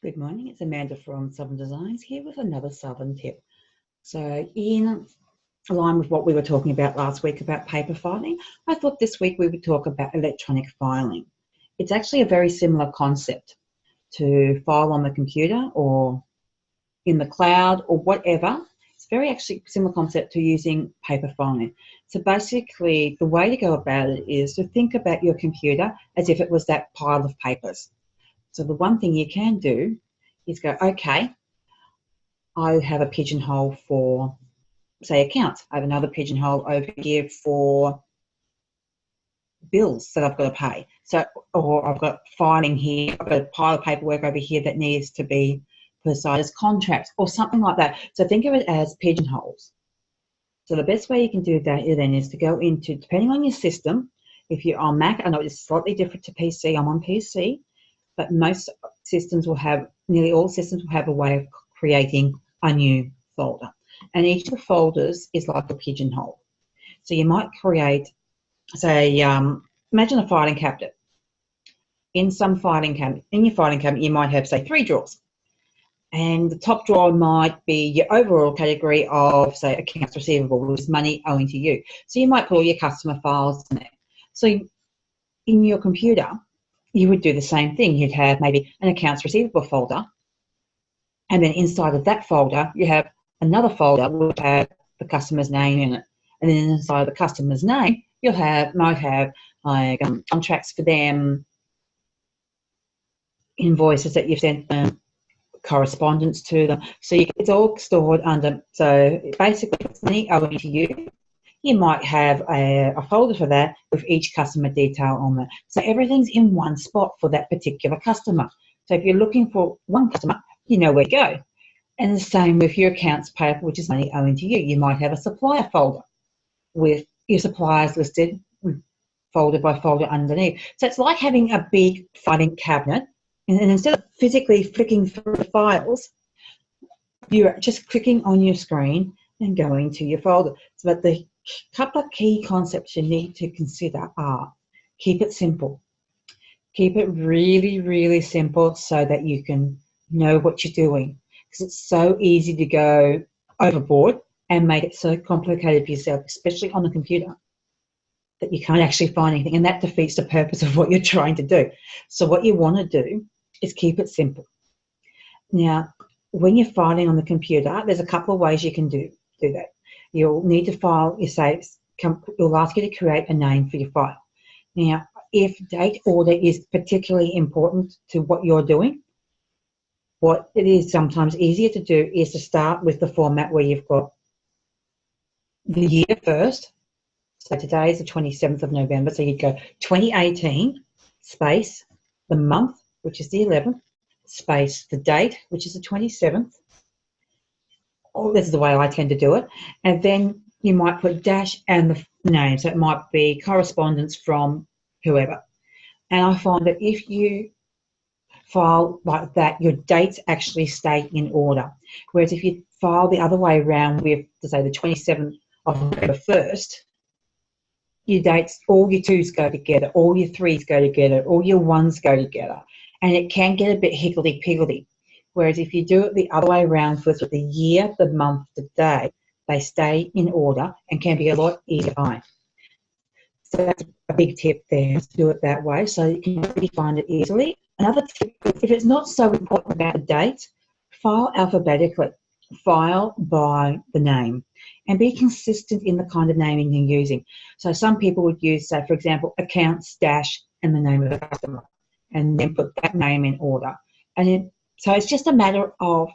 Good morning, it's Amanda from Southern Designs here with another Southern tip. So in line with what we were talking about last week about paper filing, I thought this week we would talk about electronic filing. It's actually a very similar concept to file on the computer or in the cloud or whatever. It's very actually similar concept to using paper filing. So basically the way to go about it is to think about your computer as if it was that pile of papers. So the one thing you can do is go, okay, I have a pigeonhole for, say, accounts. I have another pigeonhole over here for bills that I've got to pay. So, or I've got filing here, I've got a pile of paperwork over here that needs to be put aside as contracts or something like that. So think of it as pigeonholes. So the best way you can do that then is to go into, depending on your system, if you're on Mac, I know it's slightly different to PC, I'm on PC, but most systems will have, nearly all systems will have a way of creating a new folder. And each of the folders is like a pigeonhole. So you might create, say, imagine a filing cabinet. In some filing cabinet, in your filing cabinet, you might have, say, 3 drawers. And the top drawer might be your overall category of, say, accounts receivable, which is money owing to you. So you might put all your customer files in there. So in your computer, you would do the same thing. You'd have maybe an accounts receivable folder, and then inside of that folder, you have another folder which have the customer's name in it. And then inside of the customer's name, you might have like contracts for them, invoices that you've sent them, correspondence to them. So it's all stored under, so basically it's money owing to you. You might have a folder for that with each customer detail on it. So everything's in one spot for that particular customer. So if you're looking for one customer, you know where to go. And the same with your accounts payable, which is money owing to you. You might have a supplier folder with your suppliers listed folder by folder underneath. So it's like having a big filing cabinet, and instead of physically flicking through the files, you're just clicking on your screen and going to your folder. But the couple of key concepts you need to consider are: keep it simple. Keep it really, really simple so that you can know what you're doing. Because it's so easy to go overboard and make it so complicated for yourself, especially on the computer, that you can't actually find anything. And that defeats the purpose of what you're trying to do. So what you want to do is keep it simple. Now, when you're filing on the computer, there's a couple of ways you can do that. You'll need to file, it'll ask you to create a name for your file. Now, if date order is particularly important to what you're doing, what it is sometimes easier to do is to start with the format where you've got the year first. So today is the 27th of November, so you'd go 2018 space the month, which is the 11th, space the date, which is the 27th. Oh, this is the way I tend to do it. And then you might put dash and the name. So it might be correspondence from whoever. And I find that if you file like that, your dates actually stay in order. Whereas if you file the other way around with, to say, the 27th of November 1st, your dates, all your 2s go together, all your 3s go together, all your 1s go together. And it can get a bit higgledy-piggledy. Whereas if you do it the other way around with the year, the month, the day, they stay in order and can be a lot easier to find. So that's a big tip there, to do it that way so you can really find it easily. Another tip, if it's not so important about the date, file alphabetically. File by the name and be consistent in the kind of naming you're using. So some people would use, say, for example, accounts dash and the name of the customer, and then put that name in order. And so it's just a matter of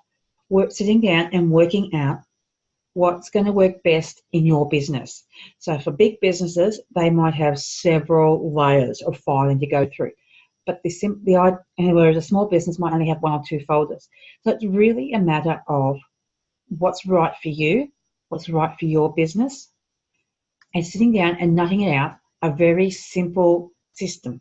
sitting down and working out what's going to work best in your business. So for big businesses, they might have several layers of filing to go through. But whereas a small business might only have 1 or 2 folders. So it's really a matter of what's right for you, what's right for your business, and sitting down and nutting it out a very simple system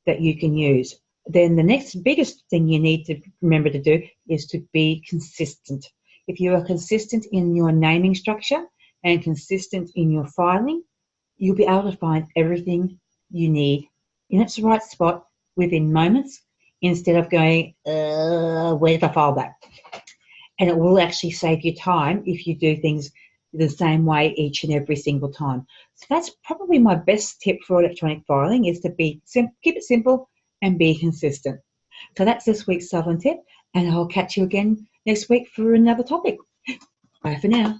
that you can use. Then the next biggest thing you need to remember to do is to be consistent. If you are consistent in your naming structure and consistent in your filing, you'll be able to find everything you need in its right spot within moments instead of going, where's the file back? And it will actually save you time if you do things the same way each and every single time. So that's probably my best tip for electronic filing, is to keep it simple and be consistent. So that's this week's Southern tip, and I'll catch you again next week for another topic. Bye for now.